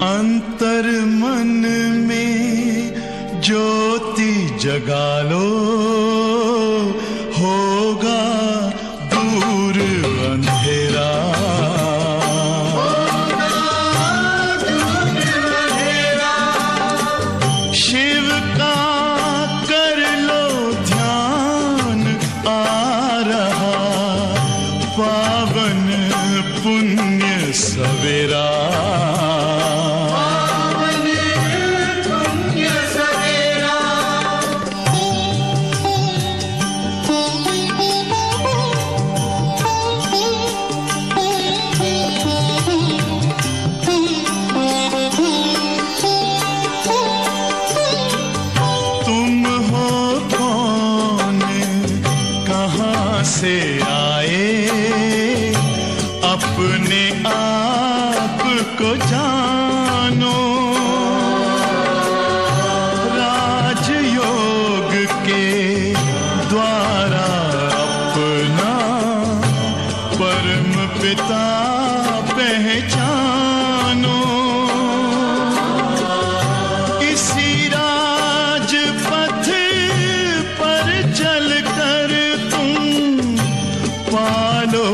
अंतर मन में ज्योति जगा लो, होगा दूर अंधेरा। शिव का कर लो ध्यान, आ रहा पावन पुण्य सवेरा। से आए अपने आप को जानो, राजयोग के द्वारा अपना परम पिता पहचानो। इसी राजपथ पर चलकर पालो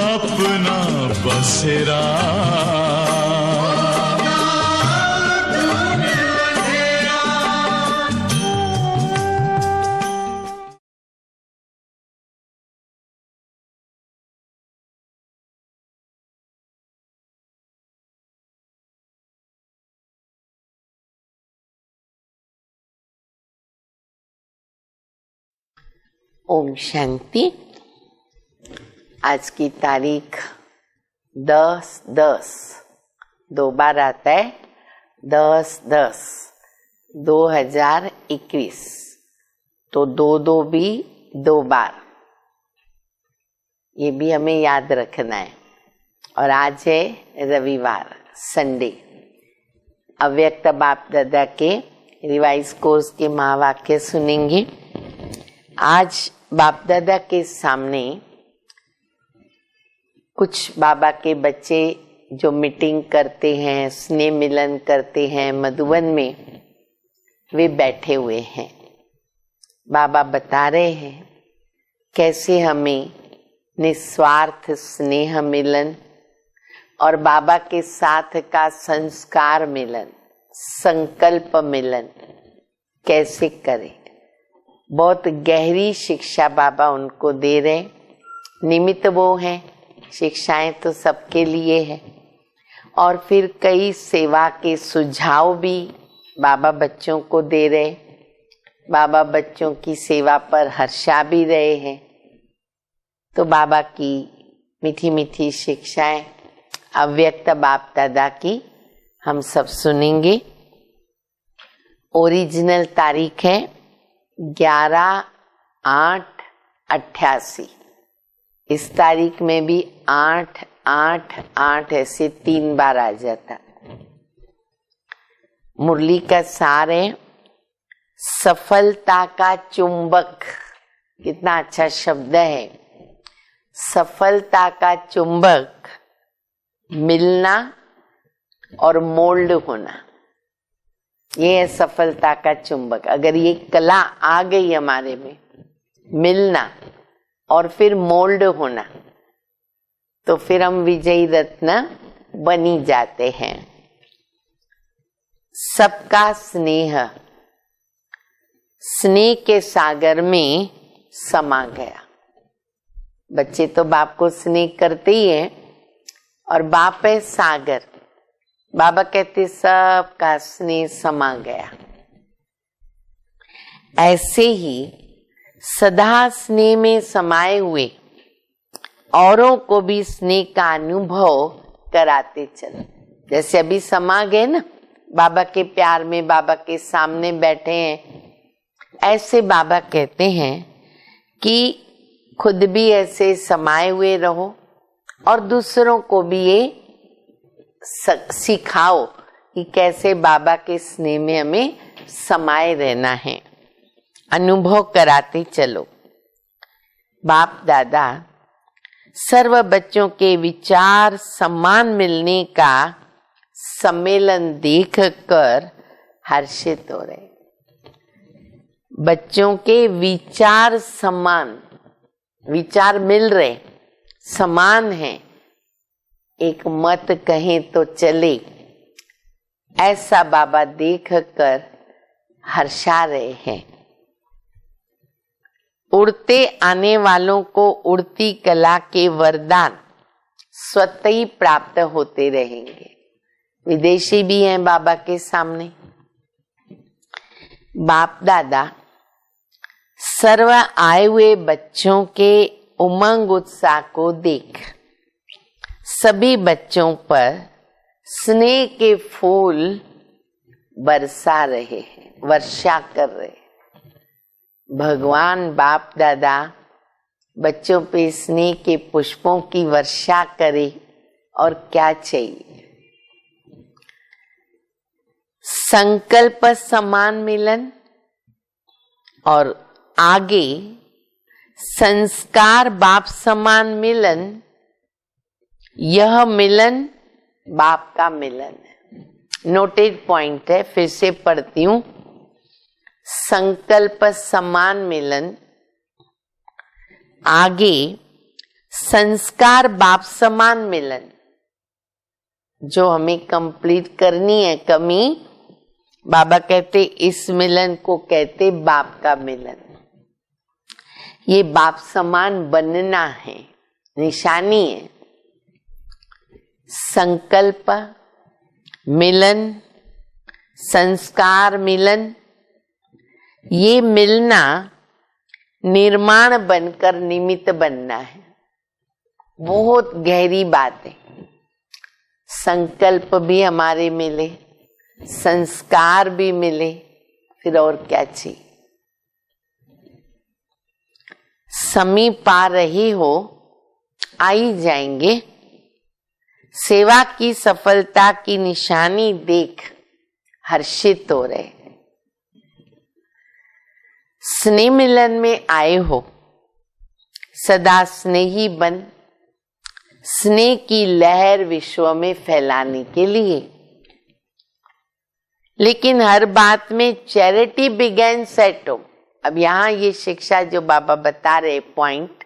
अपना बसेरा। ओम शांति। आज की तारीख 10/10, 2 बार आता है, 10/10/2021, तो 2 भी 2 बार, ये भी हमें याद रखना है। और आज है रविवार, संडे। अव्यक्त बाप दादा के रिवाइज कोर्स के महावाक्य सुनेंगे। आज बाप दादा के सामने कुछ बाबा के बच्चे जो मीटिंग करते हैं, स्नेह मिलन करते हैं मधुबन में, वे बैठे हुए हैं। बाबा बता रहे हैं कैसे हमें निस्वार्थ स्नेह मिलन और बाबा के साथ का संस्कार मिलन, संकल्प मिलन कैसे करें। बहुत गहरी शिक्षा बाबा उनको दे रहे। निमित्त वो हैं, शिक्षाएं तो सबके लिए है। और फिर कई सेवा के सुझाव भी बाबा बच्चों को दे रहे। बाबा बच्चों की सेवा पर हर्षा भी रहे हैं। तो बाबा की मीठी मीठी शिक्षाएं अव्यक्त बाप दादा की हम सब सुनेंगे। ओरिजिनल तारीख है 11/8/88। इस तारीख में भी 8/8/8 ऐसे 3 बार आ जाता। मुरली का सार है सफलता का चुंबक। कितना अच्छा शब्द है, सफलता का चुंबक। मिलना और मोल्ड होना, ये है सफलता का चुंबक। अगर ये कला आ गई हमारे में, मिलना और फिर मोल्ड होना, तो फिर हम विजयी रत्न बनी जाते हैं। सबका स्नेह स्नेह के सागर में समा गया। बच्चे तो बाप को स्नेह करते ही हैं, और बाप है सागर। बाबा कहते सबका स्नेह समा गया। ऐसे ही सदा स्नेह में समाये हुए औरों को भी स्नेह का अनुभव कराते चलो। जैसे अभी समा गए ना बाबा के प्यार में, बाबा के सामने बैठे हैं, ऐसे बाबा कहते हैं कि खुद भी ऐसे समाये हुए रहो और दूसरों को भी ये सिखाओ कि कैसे बाबा के स्नेह में हमें समाये रहना है। अनुभव कराते चलो। बाप दादा सर्व बच्चों के विचार सम्मान मिलने का सम्मेलन देखकर हर्षित हो रहे। बच्चों के विचार समान, विचार मिल रहे, समान हैं, एक मत कहें तो चले, ऐसा बाबा देखकर हर्षा रहे हैं। उड़ते आने वालों को उड़ती कला के वरदान स्वतः ही प्राप्त होते रहेंगे। विदेशी भी हैं बाबा के सामने। बाप दादा सर्व आए हुए बच्चों के उमंग उत्साह को देख सभी बच्चों पर स्नेह के फूल बरसा रहे हैं, वर्षा कर रहे हैं। भगवान बाप दादा बच्चों पे स्नेह के पुष्पों की वर्षा करे, और क्या चाहिए। संकल्प समान मिलन, और आगे संस्कार बाप समान मिलन। यह मिलन बाप का मिलन है। नोटेड पॉइंट है, फिर से पढ़ती हूँ। संकल्प समान मिलन, आगे संस्कार बाप समान मिलन। जो हमें कंप्लीट करनी है कमी, बाबा कहते इस मिलन को कहते बाप का मिलन। ये बाप समान बनना है, निशानी है। संकल्प मिलन, संस्कार मिलन, ये मिलना निर्माण बनकर निमित्त बनना है। बहुत गहरी बात है। संकल्प भी हमारे मिले, संस्कार भी मिले, फिर और क्या चाहिए। समीप आ रही हो, आ ही जाएंगे। सेवा की सफलता की निशानी देख हर्षित हो रहे। स्नेह मिलन में आए हो, सदा स्नेही बन, स्नेह की लहर विश्व में फैलाने के लिए। लेकिन हर बात में चैरिटी बिगेन्स एट होम। अब यहाँ ये शिक्षा जो बाबा बता रहे पॉइंट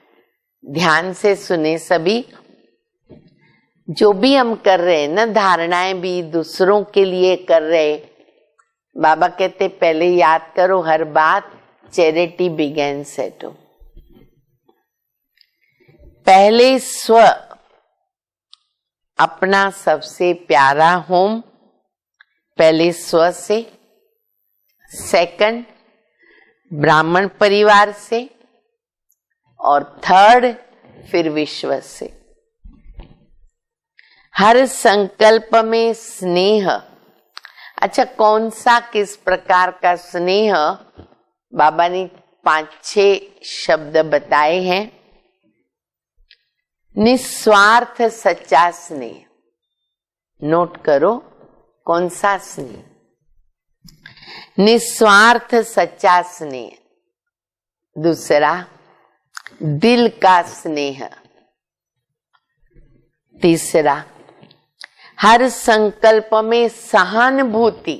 ध्यान से सुने सभी। जो भी हम कर रहे हैं ना, धारणाएं भी दूसरों के लिए कर रहे, बाबा कहते पहले याद करो हर बात चैरिटी बिगेन्स एट होम। पहले स्व, अपना सबसे प्यारा होम, पहले स्व से, सेकंड ब्राह्मण परिवार से, और थर्ड फिर विश्व से। हर संकल्प में स्नेह। अच्छा, कौन सा किस प्रकार का स्नेह, बाबा ने 5-6 शब्द बताए हैं। निस्वार्थ सच्चा स्नेह, नोट करो कौन सा स्नेह। निस्वार्थ सच्चा स्नेह। दूसरा दिल का स्नेह। तीसरा हर संकल्प में सहानुभूति।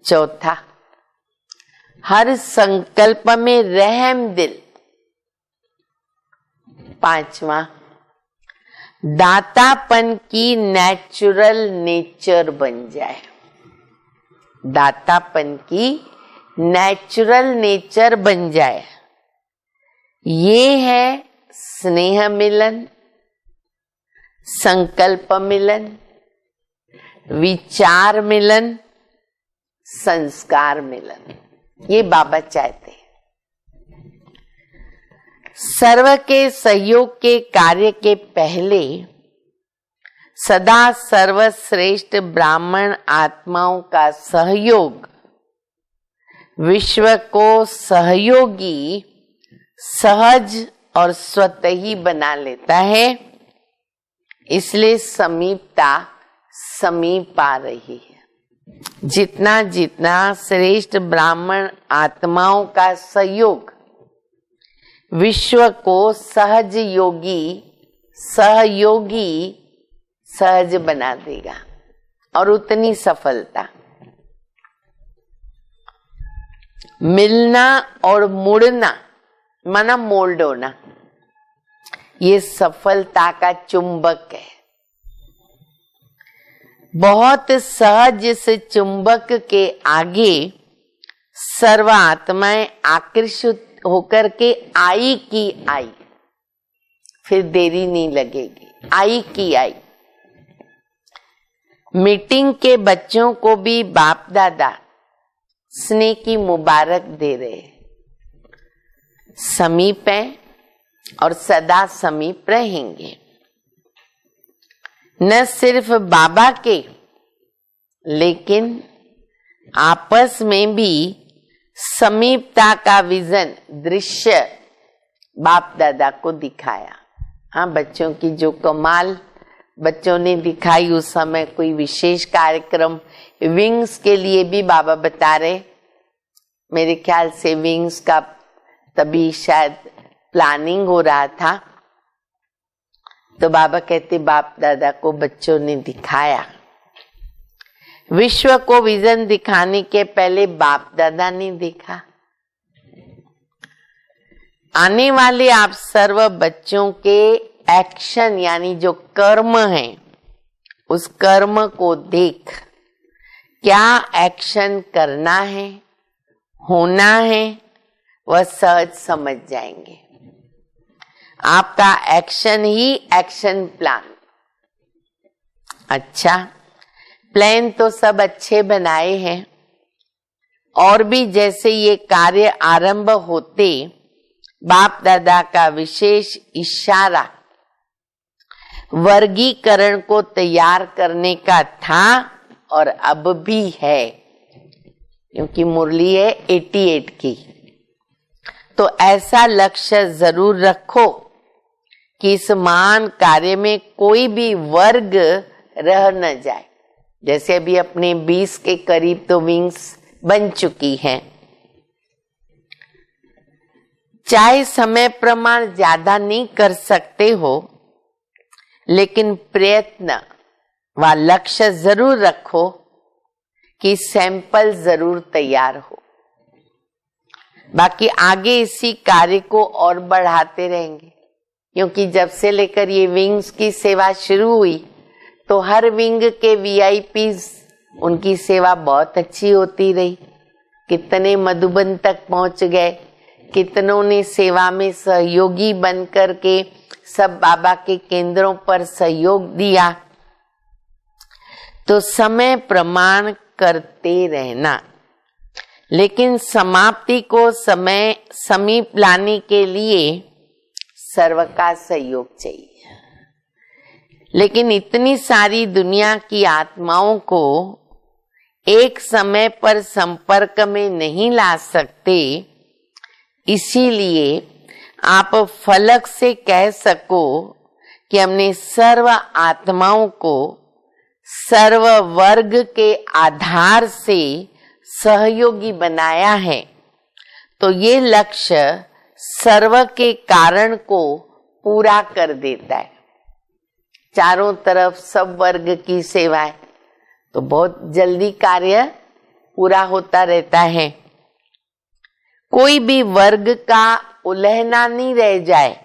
चौथा हर संकल्प में रहम दिल। पांचवा दातापन की नेचुरल नेचर बन जाए। दातापन की नेचुरल नेचर बन जाए। ये है स्नेह मिलन, संकल्प मिलन, विचार मिलन, संस्कार मिलन। ये बाबा चाहते हैं। सर्व के सहयोग के कार्य के पहले सदा सर्वश्रेष्ठ ब्राह्मण आत्माओं का सहयोग विश्व को सहयोगी, सहज और स्वतः ही बना लेता है। इसलिए समीपता समीप आ रही है। जितना जितना श्रेष्ठ ब्राह्मण आत्माओं का सहयोग विश्व को सहयोगी सहज बना देगा और उतनी सफलता। मिलना और मुड़ना माना मोल्ड होना, ये सफलता का चुंबक है। बहुत सहज इस चुंबक के आगे सर्व आत्माएं आकर्षित होकर के आई की आई, फिर देरी नहीं लगेगी, आई की आई। मीटिंग के बच्चों को भी बाप दादा स्नेह की मुबारक दे रहे, समीप हैं और सदा समीप रहेंगे। न सिर्फ बाबा के, लेकिन आपस में भी समीपता का विजन दृश्य बाप दादा को दिखाया। हाँ, बच्चों की जो कमाल बच्चों ने दिखाई उस समय, कोई विशेष कार्यक्रम विंग्स के लिए भी बाबा बता रहे। मेरे ख्याल से विंग्स का तभी शायद प्लानिंग हो रहा था, तो बाबा कहते बाप दादा को बच्चों ने दिखाया। विश्व को विजन दिखाने के पहले बाप दादा ने देखा। आने वाले आप सर्व बच्चों के एक्शन यानी जो कर्म है, उस कर्म को देख क्या एक्शन करना है, होना है, वह सहज समझ जाएंगे। आपका एक्शन ही एक्शन प्लान। अच्छा, प्लान तो सब अच्छे बनाए हैं, और भी जैसे ये कार्य आरंभ होते बाप दादा का विशेष इशारा वर्गीकरण को तैयार करने का था और अब भी है, क्योंकि मुरली है 88 की। तो ऐसा लक्ष्य जरूर रखो कि इस महान कार्य में कोई भी वर्ग रह न जाए। जैसे अभी अपने 20 के करीब तो विंग्स बन चुकी हैं। चाहे समय प्रमाण ज्यादा नहीं कर सकते हो, लेकिन प्रयत्न व लक्ष्य जरूर रखो कि सैंपल जरूर तैयार हो। बाकी आगे इसी कार्य को और बढ़ाते रहेंगे, क्योंकि जब से लेकर ये विंग्स की सेवा शुरू हुई तो हर विंग के वीआईपीज उनकी सेवा बहुत अच्छी होती रही। कितने मधुबन तक पहुंच गए, कितनों ने सेवा में सहयोगी बन कर के सब बाबा के केंद्रों पर सहयोग दिया। तो समय प्रमाण करते रहना, लेकिन समाप्ति को समय समीप लाने के लिए सर्व का सहयोग चाहिए। लेकिन इतनी सारी दुनिया की आत्माओं को एक समय पर संपर्क में नहीं ला सकते, इसीलिए आप फलक से कह सको कि हमने सर्व आत्माओं को सर्व वर्ग के आधार से सहयोगी बनाया है। तो ये लक्ष्य सर्व के कारण को पूरा कर देता है। चारों तरफ सब वर्ग की सेवा है, तो बहुत जल्दी कार्य पूरा होता रहता है। कोई भी वर्ग का उलहना नहीं रह जाए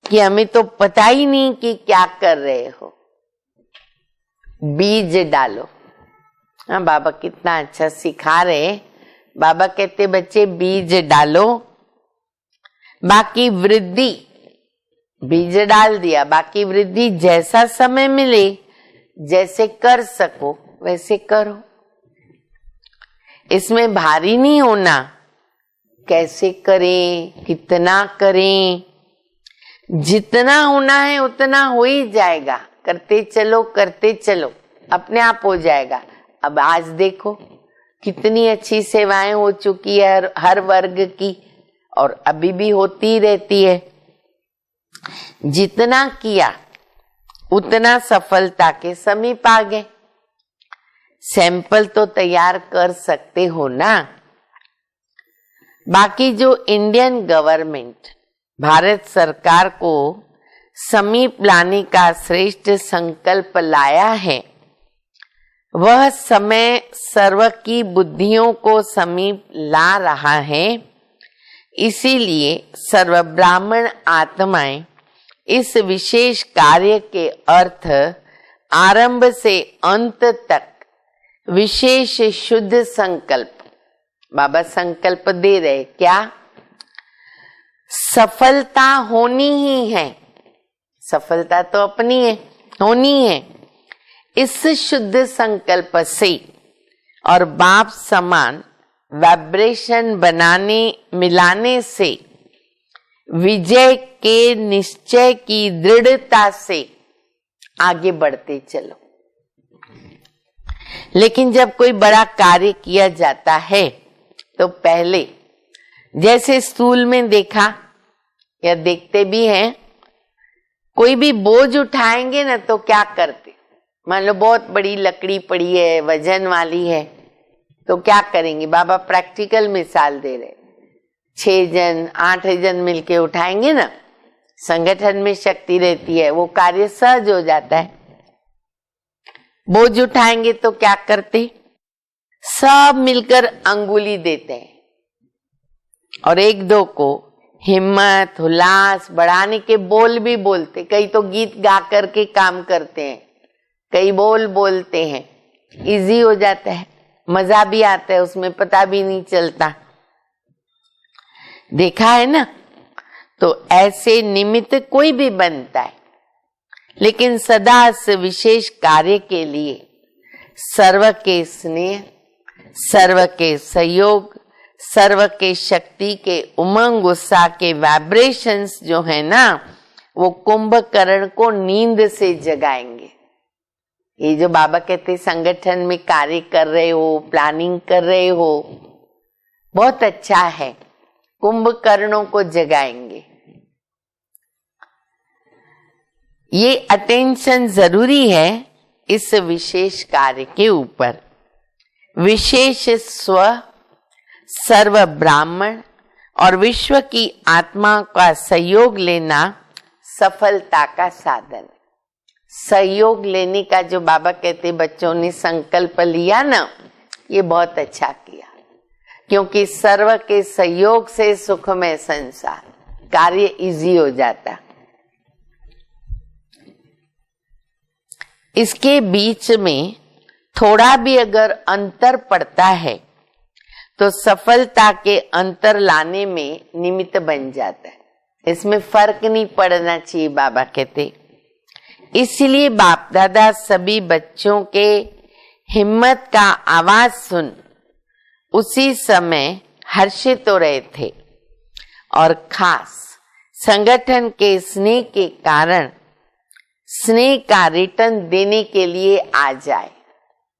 कि हमें तो पता ही नहीं कि क्या कर रहे हो। बीज डालो। हाँ, बाबा कितना अच्छा सिखा रहे। बाबा कहते बच्चे बीज डालो, बाकी वृद्धि, बीज डाल दिया, बाकी वृद्धि जैसा समय मिले, जैसे कर सको वैसे करो। इसमें भारी नहीं होना। कैसे करें, कितना करें, जितना होना है उतना हो ही जाएगा। करते चलो करते चलो, अपने आप हो जाएगा। अब आज देखो कितनी अच्छी सेवाएं हो चुकी है हर वर्ग की, और अभी भी होती रहती है। जितना किया उतना सफलता के समीप आ गए। सैंपल तो तैयार कर सकते हो ना। बाकी जो इंडियन गवर्नमेंट, भारत सरकार को समीप लाने का श्रेष्ठ संकल्प लाया है, वह समय सर्व की बुद्धियों को समीप ला रहा है। इसीलिए सर्व ब्राह्मण आत्माएं इस विशेष कार्य के अर्थ आरंभ से अंत तक विशेष शुद्ध संकल्प, बाबा संकल्प दे रहे, क्या सफलता होनी ही है, सफलता तो अपनी है, होनी है। इस शुद्ध संकल्प से और बाप समान वाइब्रेशन बनाने मिलाने से विजय के निश्चय की दृढ़ता से आगे बढ़ते चलो। लेकिन जब कोई बड़ा कार्य किया जाता है तो पहले जैसे स्कूल में देखा या देखते भी हैं, कोई भी बोझ उठाएंगे ना तो क्या करते, मान लो बहुत बड़ी लकड़ी पड़ी है, वजन वाली है, तो क्या करेंगे? बाबा प्रैक्टिकल मिसाल दे रहे, 6 जन 8 जन मिलके उठाएंगे ना, संगठन में शक्ति रहती है, वो कार्य सहज हो जाता है। बोझ उठाएंगे तो क्या करते, सब मिलकर अंगुली देते हैं और एक दो को हिम्मत उल्लास बढ़ाने के बोल भी बोलते। कई तो गीत गा करके काम करते हैं, कई बोल बोलते हैं, इजी हो जाता है, मजा भी आता है, उसमें पता भी नहीं चलता। देखा है ना? तो ऐसे निमित्त कोई भी बनता है, लेकिन सदा इस विशेष कार्य के लिए सर्व के स्नेह, सर्व के सहयोग, सर्व के शक्ति के उमंग उत्साह के वाइब्रेशंस जो है ना, वो कुंभकर्ण को नींद से जगाएंगे। ये जो बाबा कहते संगठन में कार्य कर रहे हो, प्लानिंग कर रहे हो, बहुत अच्छा है, कुंभकर्णों को जगाएंगे। ये अटेंशन जरूरी है इस विशेष कार्य के ऊपर। विशेष स्व, सर्व ब्राह्मण और विश्व की आत्मा का सहयोग लेना सफलता का साधन। सहयोग लेने का जो बाबा कहते बच्चों ने संकल्प लिया ना, ये बहुत अच्छा किया, क्योंकि सर्व के सहयोग से सुखमय संसार, कार्य इजी हो जाता। इसके बीच में थोड़ा भी अगर अंतर पड़ता है तो सफलता के अंतर लाने में निमित्त बन जाता है। इसमें फर्क नहीं पड़ना चाहिए, बाबा कहते। इसलिए बाप दादा सभी बच्चों के हिम्मत का आवाज सुन उसी समय हर्षित हो रहे थे और खास संगठन के स्नेह के कारण स्नेह का रिटर्न देने के लिए आ जाए।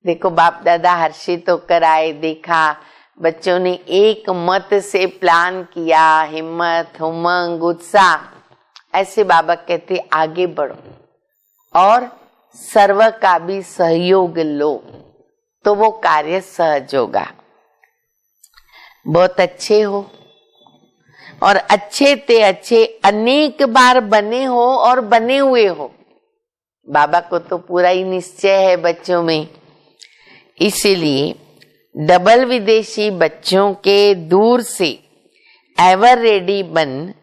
देखो बाप दादा हर्षित होकर आए, देखा बच्चों ने एक मत से प्लान किया, हिम्मत उमंग उत्साह, ऐसे बाबा कहते आगे बढ़ो और सर्व का भी सहयोग लो तो वो कार्य सहज होगा। बहुत अच्छे हो और अच्छे ते अच्छे अनेक बार बने हो और बने हुए हो। बाबा को तो पूरा ही निश्चय है बच्चों में। इसीलिए डबल विदेशी बच्चों के दूर से एवर रेडी बन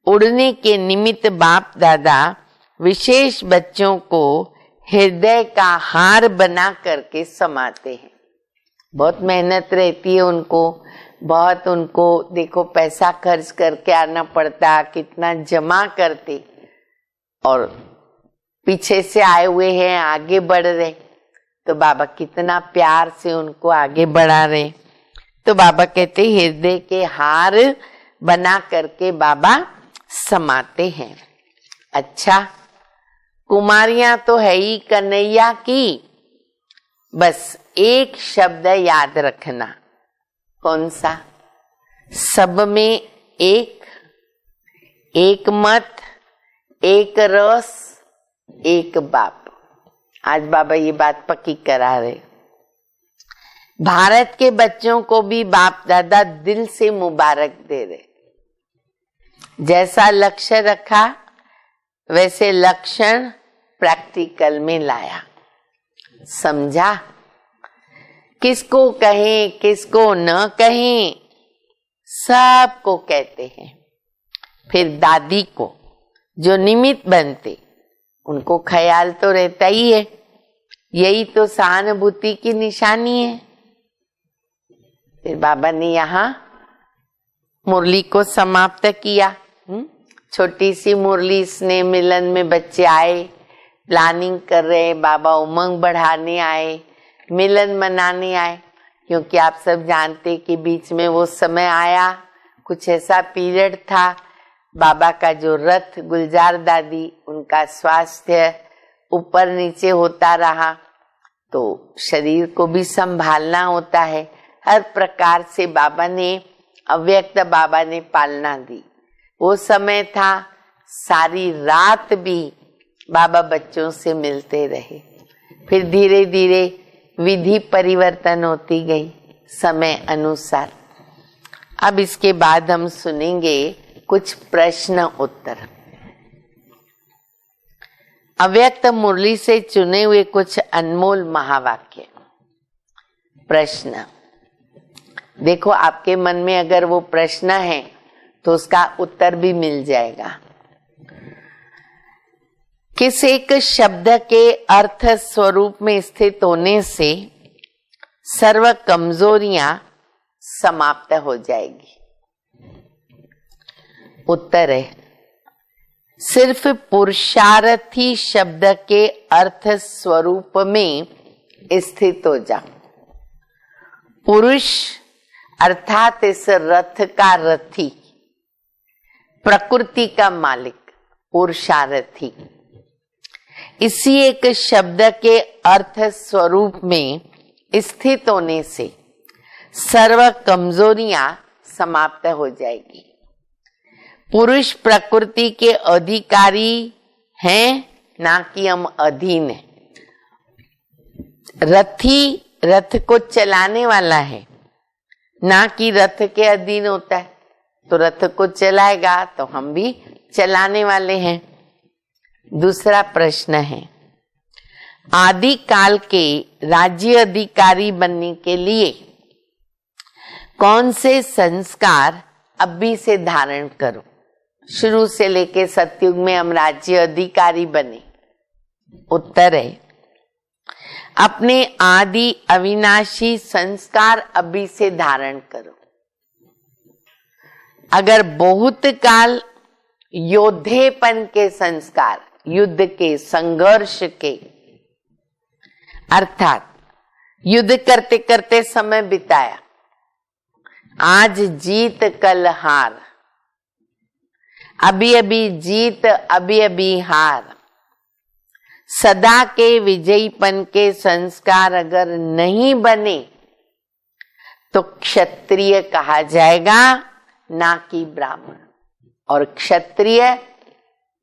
उड़ने के निमित्त बाप दादा विशेष बच्चों को हृदय का हार बना करके समाते हैं। बहुत मेहनत रहती है उनको, बहुत उनको देखो पैसा खर्च करके आना पड़ता, कितना जमा करते, और पीछे से आए हुए हैं, आगे बढ़ रहे, तो बाबा कितना प्यार से उनको आगे बढ़ा रहे। तो बाबा कहते हृदय के हार बना करके बाबा समाते हैं। अच्छा, कुमारियां तो है ही कन्हैया की, बस एक शब्द याद रखना। कौन सा? सब में एक, एक मत, एक रस, एक बाप। आज बाबा ये बात पक्की करा रहे। भारत के बच्चों को भी बाप दादा दिल से मुबारक दे रहे। जैसा लक्ष्य रखा वैसे लक्षण प्रैक्टिकल में लाया, समझा? किसको कहें किसको न कहें, सबको कहते हैं। फिर दादी को जो निमित्त बनते, उनको ख्याल तो रहता ही है। यही तो सहानुभूति की निशानी है। फिर बाबा ने यहाँ मुरली को समाप्त किया। छोटी सी मुरली, स्नेह मिलन में बच्चे आए, प्लानिंग कर रहे, बाबा उमंग बढ़ाने आए, मिलन मनाने आए। क्योंकि आप सब जानते कि बीच में वो समय आया, कुछ ऐसा पीरियड था, बाबा का जो रथ, गुलजार दादी, उनका स्वास्थ्य ऊपर नीचे होता रहा, तो शरीर को भी संभालना होता है। हर प्रकार से बाबा ने, अव्यक्त बाबा ने पालना दी। वो समय था, सारी रात भी बाबा बच्चों से मिलते रहे। फिर धीरे धीरे विधि परिवर्तन होती गई समय अनुसार। अब इसके बाद हम सुनेंगे कुछ प्रश्न उत्तर। अव्यक्त मुरली से चुने हुए कुछ अनमोल महावाक्य। प्रश्न देखो, आपके मन में अगर वो प्रश्न है तो उसका उत्तर भी मिल जाएगा। किस एक शब्द के अर्थ स्वरूप में स्थित होने से सर्व कमजोरियां समाप्त हो जाएगी? उत्तर है, सिर्फ पुरुषार्थी शब्द के अर्थ स्वरूप में स्थित हो जा। पुरुष अर्थात इस रथ का रथी, प्रकृति का मालिक, पुरुषार्थी। इसी एक शब्द के अर्थ स्वरूप में स्थित होने से सर्व कमजोरियां समाप्त हो जाएगी। पुरुष प्रकृति के अधिकारी हैं, ना कि हम अधीन हैं। रथी रथ को चलाने वाला है, ना कि रथ के अधीन होता है। तो रथ को चलाएगा तो हम भी चलाने वाले हैं। दूसरा प्रश्न है, आदि काल के राज्य अधिकारी बनने के लिए कौन से संस्कार अभी से धारण करो? शुरू से लेके सतयुग में हम राज्य अधिकारी बने। उत्तर है, अपने आदि अविनाशी संस्कार अभी से धारण करो। अगर बहुत काल योद्धेपन के संस्कार, युद्ध के, संघर्ष के, अर्थात युद्ध करते करते समय बिताया, आज जीत कल हार, अभी अभी जीत अभी अभी हार, सदा के विजयीपन के संस्कार अगर नहीं बने तो क्षत्रिय कहा जाएगा, ना कि ब्राह्मण। और क्षत्रिय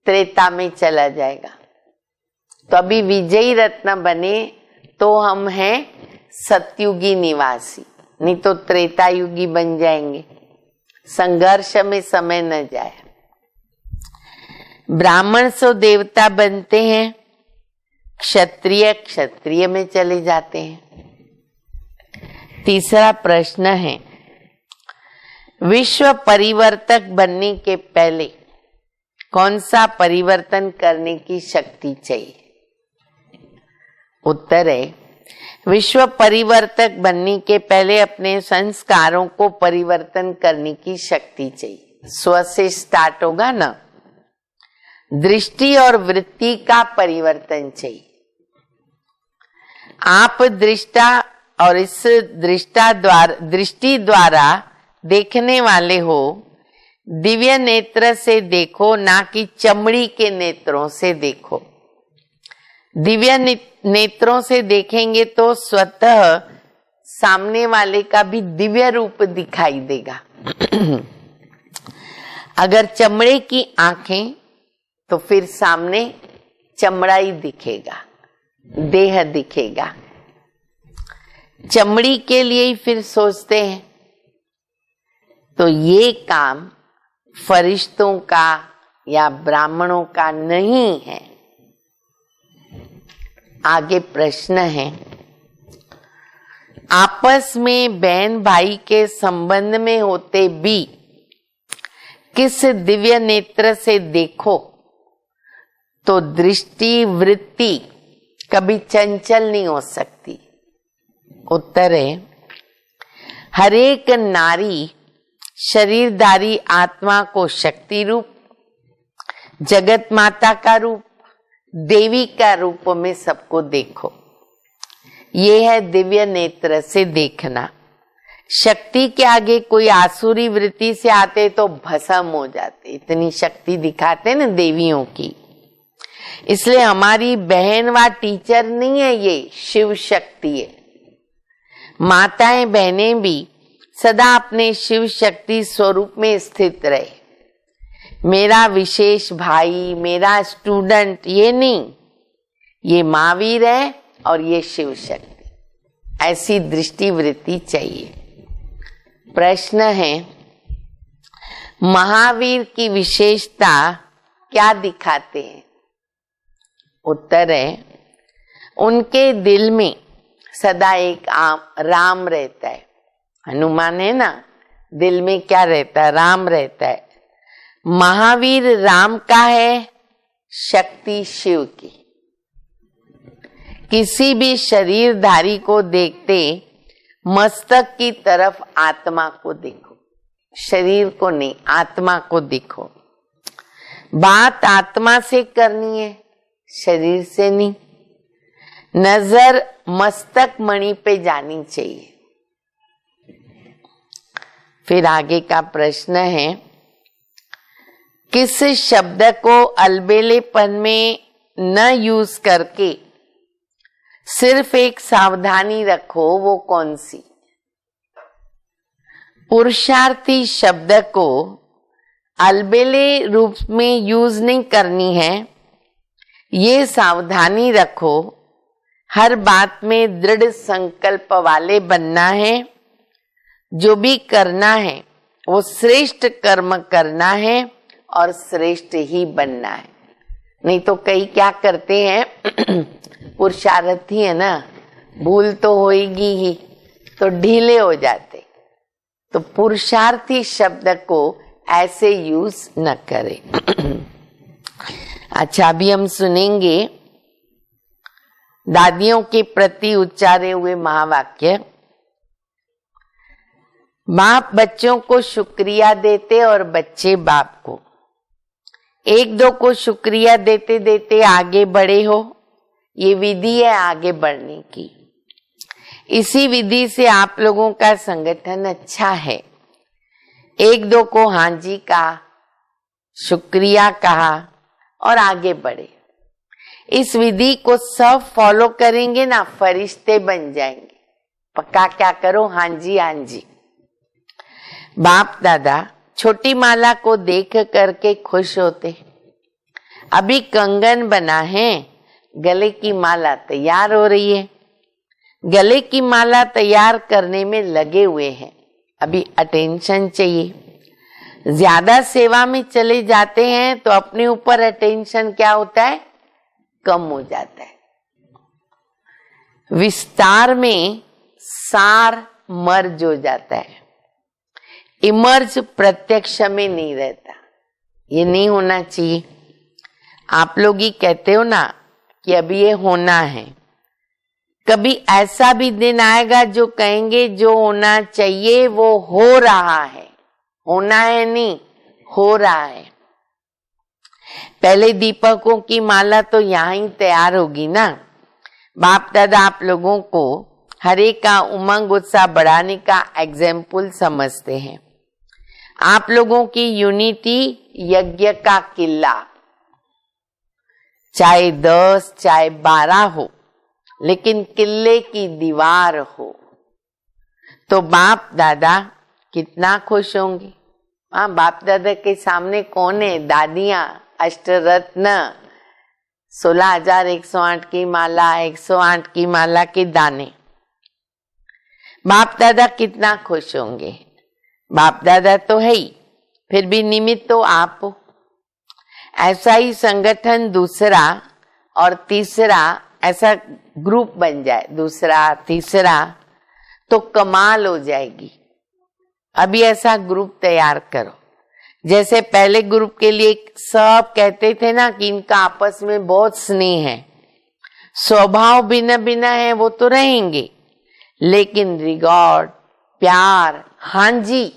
त्रेता में चला जाएगा। तो अभी विजयी रत्न बने तो हम हैं सतयुगी निवासी, नहीं तो त्रेता युगी बन जाएंगे। संघर्ष में समय न जाए। ब्राह्मण सो देवता बनते हैं, क्षत्रिय क्षत्रिय में चले जाते हैं। तीसरा प्रश्न है, विश्व परिवर्तक बनने के पहले कौन सा परिवर्तन करने की शक्ति चाहिए? उत्तर है, विश्व परिवर्तक बनने के पहले अपने संस्कारों को परिवर्तन करने की शक्ति चाहिए। स्व से स्टार्ट होगा ना। दृष्टि और वृत्ति का परिवर्तन चाहिए। आप दृष्टा और इस दृष्टि द्वारा देखने वाले हो। दिव्य नेत्र से देखो, ना कि चमड़ी के नेत्रों से देखो। दिव्य नेत्रों से देखेंगे तो स्वतः सामने वाले का भी दिव्य रूप दिखाई देगा। अगर चमड़े की आंखें तो फिर सामने चमड़ा ही दिखेगा, देह दिखेगा। चमड़ी के लिए ही फिर सोचते हैं। तो ये काम फरिश्तों का, या ब्राह्मणों का नहीं है। आगे प्रश्न है, आपस में बहन भाई के संबंध में होते भी किस दिव्य नेत्र से देखो तो दृष्टि वृत्ति कभी चंचल नहीं हो सकती। उत्तर है, हरेक नारी शरीरधारी आत्मा को शक्ति रूप, जगत माता का रूप, देवी का रूप में सबको देखो। ये है दिव्य नेत्र से देखना। शक्ति के आगे कोई आसुरी वृत्ति से आते तो भस्म हो जाते, इतनी शक्ति दिखाते ना देवियों की। इसलिए हमारी बहन व टीचर नहीं है, ये शिव शक्ति है। माताएं बहनें भी सदा अपने शिव शक्ति स्वरूप में स्थित रहे। मेरा विशेष भाई, मेरा स्टूडेंट, ये नहीं, ये महावीर है और ये शिव शक्ति, ऐसी दृष्टि वृत्ति चाहिए। प्रश्न है, महावीर की विशेषता क्या दिखाते हैं? उत्तर है, उनके दिल में सदा एक राम रहता है। हनुमान है ना, दिल में क्या रहता है? राम रहता है। महावीर राम का है, शक्ति शिव की। किसी भी शरीरधारी को देखते मस्तक की तरफ आत्मा को देखो, शरीर को नहीं, आत्मा को देखो। बात आत्मा से करनी है, शरीर से नहीं। नजर मस्तक मणि पे जानी चाहिए। फिर आगे का प्रश्न है, किस शब्द को अलबेलेपन में न यूज करके सिर्फ एक सावधानी रखो, वो कौन सी? पुरुषार्थी शब्द को अलबेले रूप में यूज नहीं करनी है। ये सावधानी रखो, हर बात में दृढ़ संकल्प वाले बनना है। जो भी करना है वो श्रेष्ठ कर्म करना है और श्रेष्ठ ही बनना है। नहीं तो कई क्या करते हैं, पुरुषार्थी है ना, भूल तो होगी ही, तो ढीले हो जाते। तो पुरुषार्थी शब्द को ऐसे यूज न करें। अच्छा, अभी हम सुनेंगे दादियों के प्रति उच्चारे हुए महावाक्य। बाप बच्चों को शुक्रिया देते और बच्चे बाप को। एक दो को शुक्रिया देते देते आगे बढ़े हो, ये विधि है आगे बढ़ने की। इसी विधि से आप लोगों का संगठन अच्छा है। एक दो को हाँ जी कहा, शुक्रिया कहा और आगे बढ़े। इस विधि को सब फॉलो करेंगे ना, फरिश्ते बन जाएंगे। पक्का क्या करो, हाँ जी हाँ जी। बाप दादा छोटी माला को देख करके खुश होते। अभी कंगन बना है, गले की माला तैयार हो रही है। गले की माला तैयार करने में लगे हुए हैं। अभी अटेंशन चाहिए। ज्यादा सेवा में चले जाते हैं तो अपने ऊपर अटेंशन क्या होता है, कम हो जाता है। विस्तार में सार मर्ज हो जाता है, इमर्ज प्रत्यक्ष में नहीं रहता। ये नहीं होना चाहिए। आप लोग ही कहते हो ना कि अभी ये होना है। कभी ऐसा भी दिन आएगा जो कहेंगे जो होना चाहिए वो हो रहा है। होना है नहीं, हो रहा है। पहले दीपकों की माला तो यहाँ ही तैयार होगी ना। बाप दादा आप लोगों को हरे का उमंग उत्साह बढ़ाने का एग्जाम्पल समझते हैं। आप लोगों की यूनिटी यज्ञ का किला, चाहे 10 चाहे 12 हो, लेकिन किले की दीवार हो तो बाप दादा कितना खुश होंगे। हाँ, बाप दादा के सामने कौन है? दादियां, अष्टरत्न, 16,108 की माला, 108 की माला के दाने। बाप दादा कितना खुश होंगे। बाप दादा तो है ही, फिर भी निमित्त तो आप हो। ऐसा ही संगठन दूसरा और तीसरा, ऐसा ग्रुप बन जाए, दूसरा तीसरा, तो कमाल हो जाएगी। अभी ऐसा ग्रुप तैयार करो। जैसे पहले ग्रुप के लिए सब कहते थे ना कि इनका आपस में बहुत स्नेह है, स्वभाव भिन्न भिन्न है, वो तो रहेंगे, लेकिन रिगॉर्ड, प्यार, हाँ जी,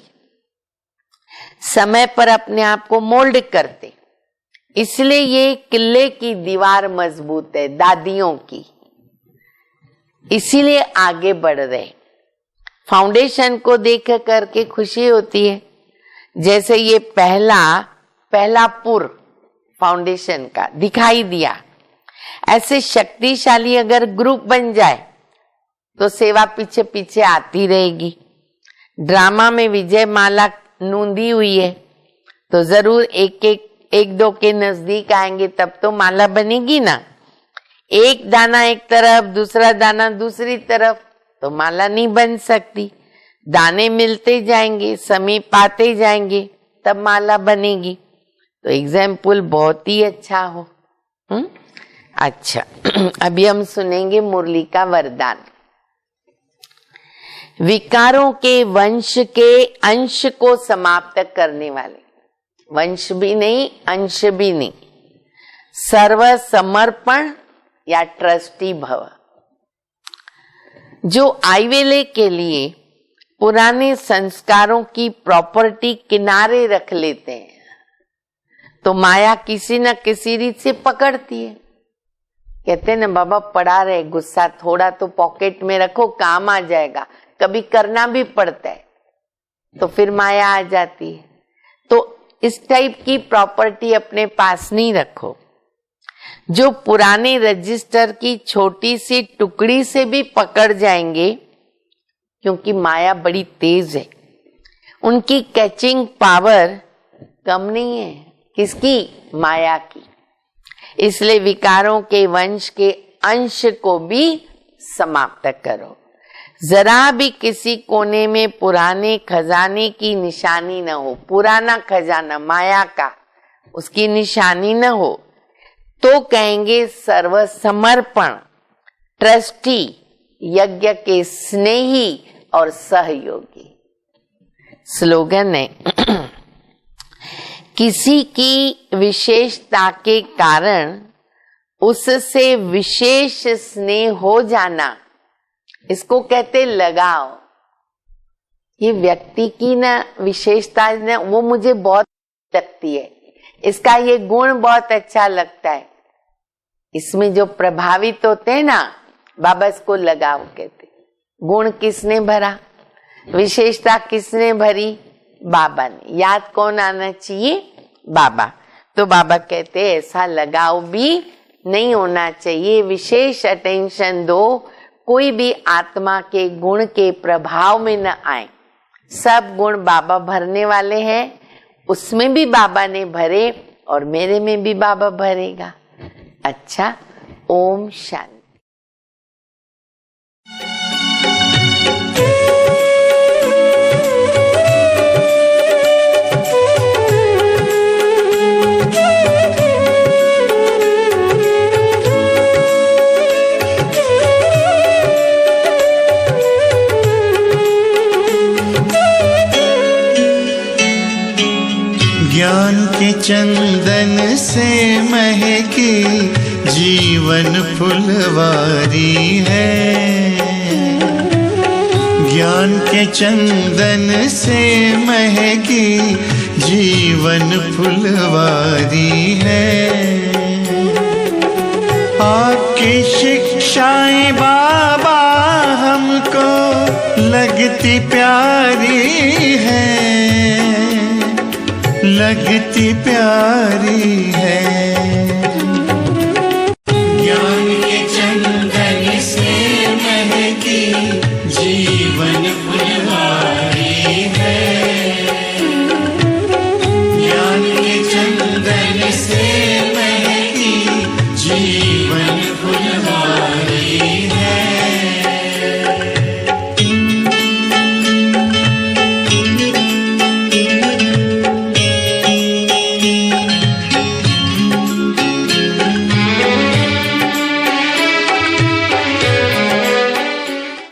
समय पर अपने आप को मोल्ड करते। इसलिए ये किले की दीवार मजबूत है, दादियों की, इसीलिए आगे बढ़ रहे। फाउंडेशन को देख करके खुशी होती है। जैसे ये पहला पुर फाउंडेशन का दिखाई दिया, ऐसे शक्तिशाली अगर ग्रुप बन जाए तो सेवा पीछे पीछे आती रहेगी। ड्रामा में विजय माला नूंदी हुई है तो जरूर एक दो के नजदीक आएंगे, तब तो माला बनेगी ना। एक दाना एक तरफ, दूसरा दाना दूसरी तरफ, तो माला नहीं बन सकती। दाने मिलते जाएंगे, समीप आते जाएंगे, तब माला बनेगी। तो एग्जाम्पल बहुत ही अच्छा हो। अच्छा, अभी हम सुनेंगे मुरली का वरदान। विकारों के वंश के अंश को समाप्त करने वाले, वंश भी नहीं अंश भी नहीं, सर्व समर्पण या ट्रस्टी भव। जो आईवेले के लिए पुराने संस्कारों की प्रॉपर्टी किनारे रख लेते हैं तो माया किसी न किसी रीत से पकड़ती है। कहते हैं ना बाबा, पड़ा रहे गुस्सा, थोड़ा तो पॉकेट में रखो, काम आ जाएगा। कभी करना भी पड़ता है तो फिर माया आ जाती है। तो इस टाइप की प्रॉपर्टी अपने पास नहीं रखो। जो पुराने रजिस्टर की छोटी सी टुकड़ी से भी पकड़ जाएंगे, क्योंकि माया बड़ी तेज है, उनकी कैचिंग पावर कम नहीं है। किसकी? माया की। इसलिए विकारों के वंश के अंश को भी समाप्त करो। जरा भी किसी कोने में पुराने खजाने की निशानी न हो, पुराना खजाना माया का, उसकी निशानी न हो, तो कहेंगे सर्व समर्पण, ट्रस्टी, यज्ञ के स्नेही और सहयोगी। स्लोगन है किसी की विशेषता के कारण उससे विशेष स्नेह हो जाना, इसको कहते लगाव। ये व्यक्ति की ना विशेषता ना, वो मुझे बहुत लगती है, इसका ये गुण बहुत अच्छा लगता है, इसमें जो प्रभावित होते हैं ना, बाबा इसको लगाव कहते। गुण किसने भरा, विशेषता किसने भरी? बाबा ने। याद कौन आना चाहिए? बाबा। तो बाबा कहते ऐसा लगाव भी नहीं होना चाहिए, विशेष अटेंशन दो, कोई भी आत्मा के गुण के प्रभाव में न आए। सब गुण बाबा भरने वाले हैं, उसमें भी बाबा ने भरे और मेरे में भी बाबा भरेगा। अच्छा, ओम शांति। ज्ञान के चंदन से महकी जीवन फुलवारी है। ज्ञान के चंदन से महकी जीवन फुलवारी है। आपकी शिक्षाएं बाबा हमको लगती प्यारी है, लगती प्यारी है।